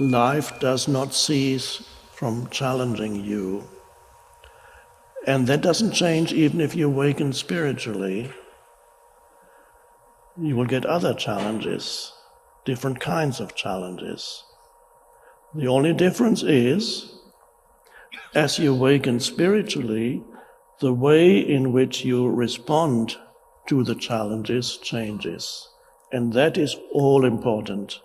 life does not cease from challenging you. And that doesn't change even if you awaken spiritually. You will get other challenges, different kinds of challenges. The only difference is, as you awaken spiritually, the way in which you respond to the challenges changes. And that is all important.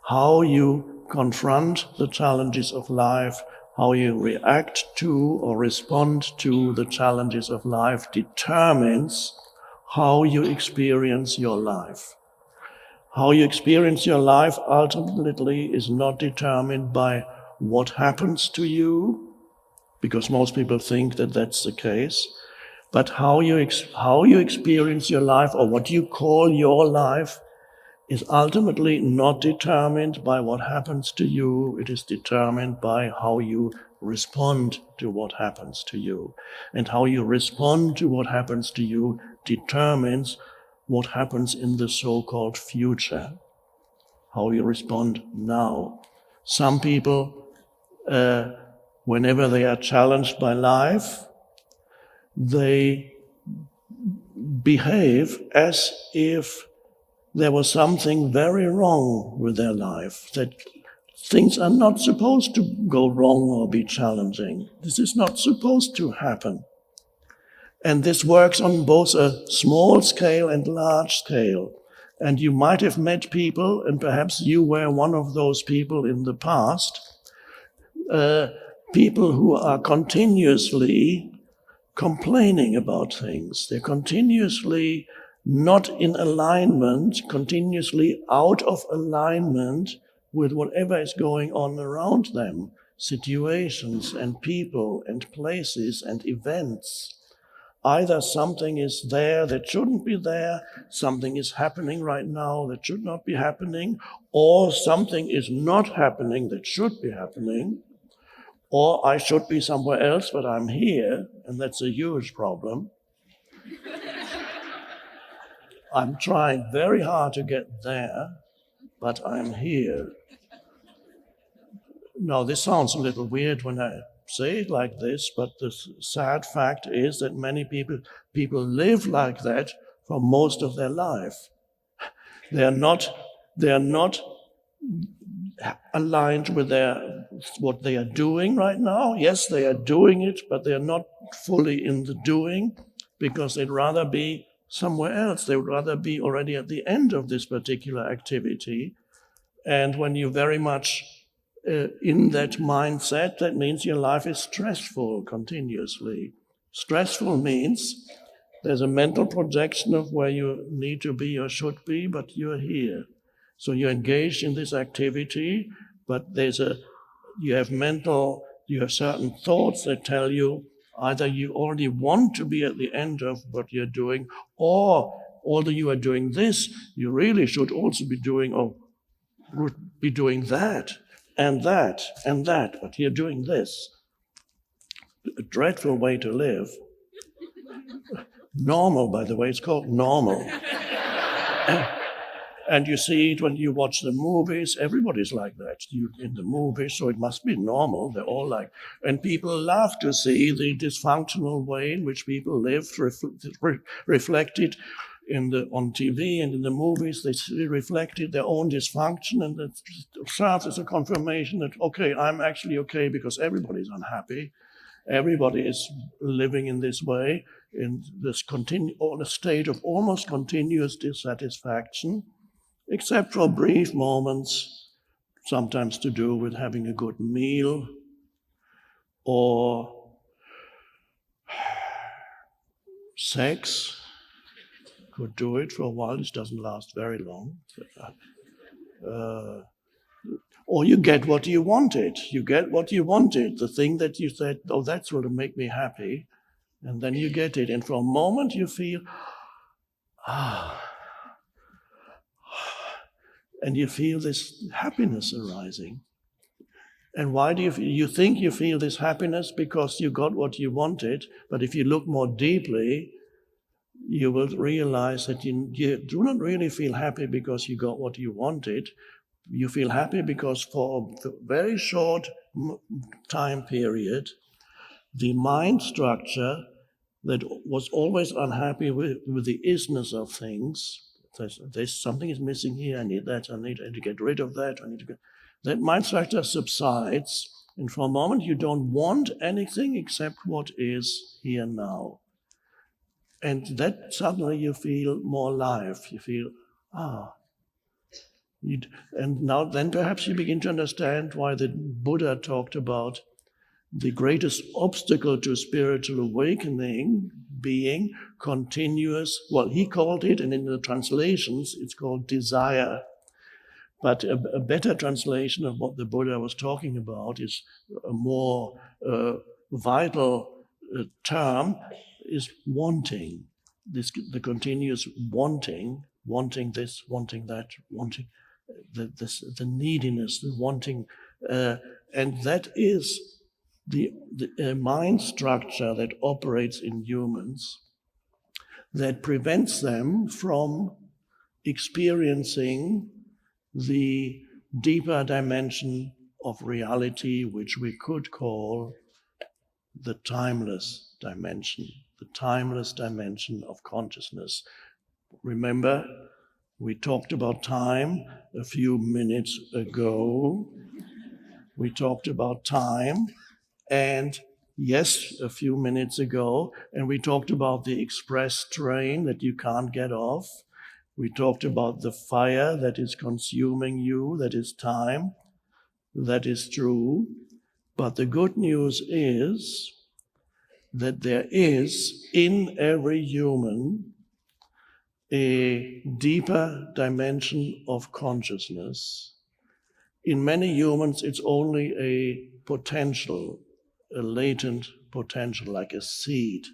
How you confront the challenges of life, how you react to or respond to the challenges of life determines how you experience your life. How you experience your life ultimately is not determined by what happens to you, because most people think that that's the case, but how you experience your life, or what you call your life, is ultimately not determined by what happens to you. It is determined by how you respond to what happens to you. And how you respond to what happens to you determines what happens in the so-called future, how you respond now. Some people, whenever they are challenged by life, they behave as if there was something very wrong with their life, that things are not supposed to go wrong or be challenging. This is not supposed to happen. And this works on both a small scale and large scale. And you might have met people, and perhaps you were one of those people in the past, people who are continuously complaining about things. They're continuously not in alignment, continuously out of alignment with whatever is going on around them, situations and people and places and events. Either something is there that shouldn't be there, something is happening right now that should not be happening, or something is not happening that should be happening, or I should be somewhere else, but I'm here, and that's a huge problem. I'm trying very hard to get there, but I'm here. Now, this sounds a little weird when I say it like this, but the sad fact is that many people live like that for most of their life. They are not aligned with what they are doing right now. Yes, they are doing it, but they are not fully in the doing, because they'd rather be somewhere else. They would rather be already at the end of this particular activity. And when you very much in that mindset, that means your life is stressful continuously. Stressful means there's a mental projection of where you need to be or should be, but you're here. So you're engaged in this activity, but you have certain thoughts that tell you either you already want to be at the end of what you're doing, or although you are doing this, you really should also be doing that. And that, and that, but you're doing this. A dreadful way to live. Normal, by the way, it's called normal. And you see it when you watch the movies, everybody's like that. In the movies, so it must be normal, they're all like, and people love to see the dysfunctional way in which people live reflected on TV and in the movies. They see reflected their own dysfunction, and it serves as a confirmation that, okay, I'm actually okay because everybody's unhappy. Everybody is living in this way, in this a state of almost continuous dissatisfaction, except for brief moments, sometimes to do with having a good meal or sex. Could do it for a while. This doesn't last very long. Or you get what you wanted. You get what you wanted, the thing that you said, oh, that's going to make me happy. And then you get it. And for a moment you feel, and you feel this happiness arising. And why do you think you feel this happiness? Because you got what you wanted. But if you look more deeply, you will realize that you do not really feel happy because you got what you wanted, You feel happy because for a very short time period, the mind structure that was always unhappy with the isness of things, there's something is missing here, I need that, I need to get rid of that, that mind structure subsides, and for a moment you don't want anything except what is here now. And that suddenly you feel more alive, you feel, and now then perhaps you begin to understand why the Buddha talked about the greatest obstacle to spiritual awakening being continuous, well, he called it, and in the translations, it's called desire. But a better translation of what the Buddha was talking about is a more vital term, is wanting. The continuous wanting this, wanting that, wanting the neediness, the wanting, and that is the mind structure that operates in humans that prevents them from experiencing the deeper dimension of reality, which we could call the timeless dimension of consciousness. Remember, we talked about time a few minutes ago. We talked about time, and yes, a few minutes ago, and we talked about the express train that you can't get off. We talked about the fire that is consuming you, that is time. That is true. But the good news is that there is in every human a deeper dimension of consciousness. In many humans, it's only a potential, a latent potential, like a seed.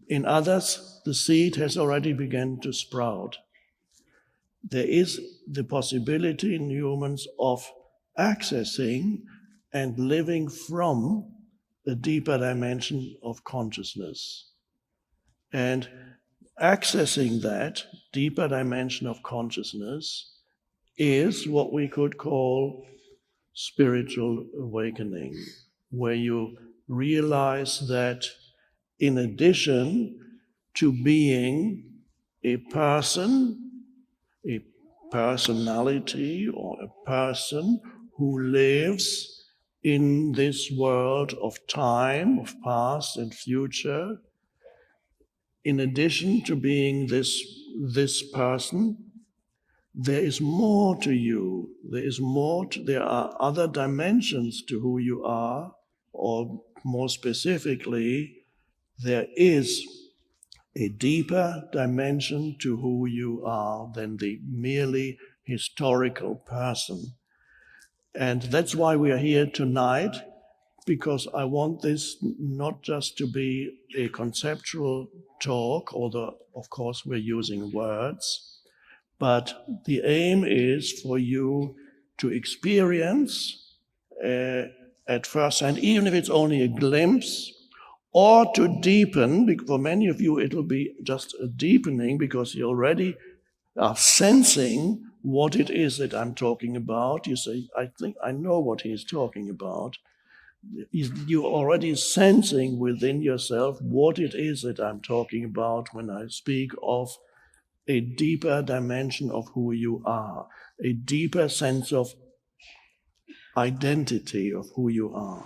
In others, the seed has already begun to sprout. There is the possibility in humans of accessing and living from a deeper dimension of consciousness. And accessing that deeper dimension of consciousness is what we could call spiritual awakening, where you realize that in addition to being a person, a personality, or a person who lives in this world of time, of past and future, in addition to being this person, there is more to you. There are other dimensions to who you are, or more specifically, there is a deeper dimension to who you are than the merely historical person. And that's why we are here tonight, because I want this not just to be a conceptual talk, although of course we're using words, but the aim is for you to experience at first hand, even if it's only a glimpse, or to deepen. For many of you it'll be just a deepening because you already are sensing what it is that I'm talking about. You say, I think I know what he's talking about. You're already sensing within yourself what it is that I'm talking about when I speak of a deeper dimension of who you are, a deeper sense of identity of who you are.